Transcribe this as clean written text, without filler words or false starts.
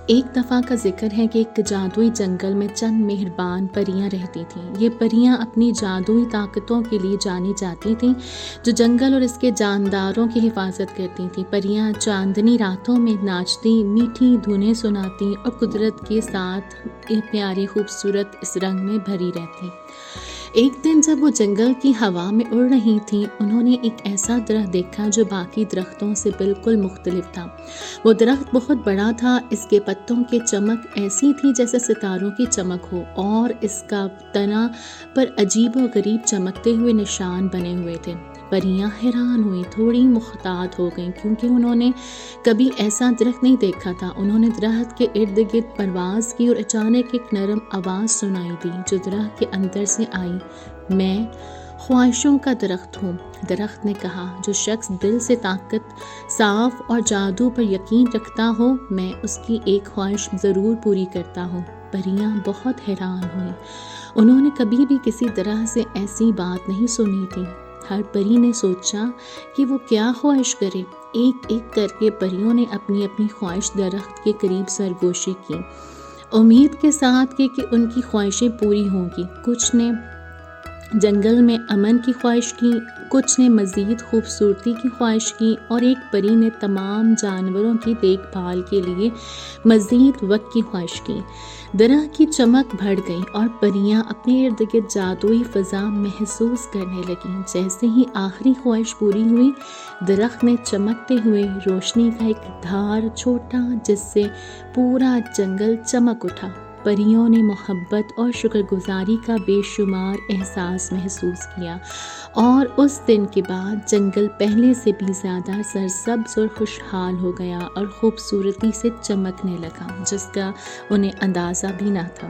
ایک دفعہ کا ذکر ہے کہ ایک جادوئی جنگل میں چند مہربان پریاں رہتی تھیں۔ یہ پریاں اپنی جادوئی طاقتوں کے لیے جانی جاتی تھیں جو جنگل اور اس کے جانداروں کی حفاظت کرتی تھیں۔ پریاں چاندنی راتوں میں ناچتی، میٹھی دھنیں سناتی اور قدرت کے ساتھ پیاری خوبصورت اس رنگ میں بھری رہتی۔ ایک دن جب وہ جنگل کی ہوا میں اڑ رہی تھیں، انہوں نے ایک ایسا درخت دیکھا جو باقی درختوں سے بالکل مختلف تھا۔ وہ درخت بہت بڑا تھا، اس کے پتوں کی چمک ایسی تھی جیسے ستاروں کی چمک ہو، اور اس کا تنا پر عجیب و غریب چمکتے ہوئے نشان بنے ہوئے تھے۔ پریاں حیران ہوئی، تھوڑی محتاط ہو گئیں کیونکہ انہوں نے کبھی ایسا درخت نہیں دیکھا تھا۔ انہوں نے درخت کے ارد گرد پرواز کی اور اچانک ایک نرم آواز سنائی دی جو درخت کے اندر سے آئی۔ میں خواہشوں کا درخت ہوں، درخت نے کہا۔ جو شخص دل سے طاقت، صاف اور جادو پر یقین رکھتا ہو، میں اس کی ایک خواہش ضرور پوری کرتا ہوں۔ پریاں بہت حیران ہوئیں، انہوں نے کبھی بھی کسی طرح سے ایسی بات نہیں سنی تھی۔ ہر پری نے سوچا کہ وہ کیا خواہش کرے۔ ایک ایک کر کے پریوں نے اپنی اپنی خواہش درخت کے قریب سرگوشی کی، امید کے ساتھ کہ ان کی خواہشیں پوری ہوں گی۔ کچھ نے جنگل میں امن کی خواہش کی، کچھ نے مزید خوبصورتی کی خواہش کی، اور ایک پری نے تمام جانوروں کی دیکھ بھال کے لیے مزید وقت کی خواہش کی۔ درخت کی چمک بڑھ گئی اور پریاں اپنے ارد گرد جادوئی فضا محسوس کرنے لگیں۔ جیسے ہی آخری خواہش پوری ہوئی، درخت نے چمکتے ہوئے روشنی کا ایک دھار چھوڑا جس سے پورا جنگل چمک اٹھا۔ پریوں نے محبت اور شکر گزاری کا بے شمار احساس محسوس کیا، اور اس دن کے بعد جنگل پہلے سے بھی زیادہ سرسبز اور خوشحال ہو گیا اور خوبصورتی سے چمکنے لگا جس کا انہیں اندازہ بھی نہ تھا۔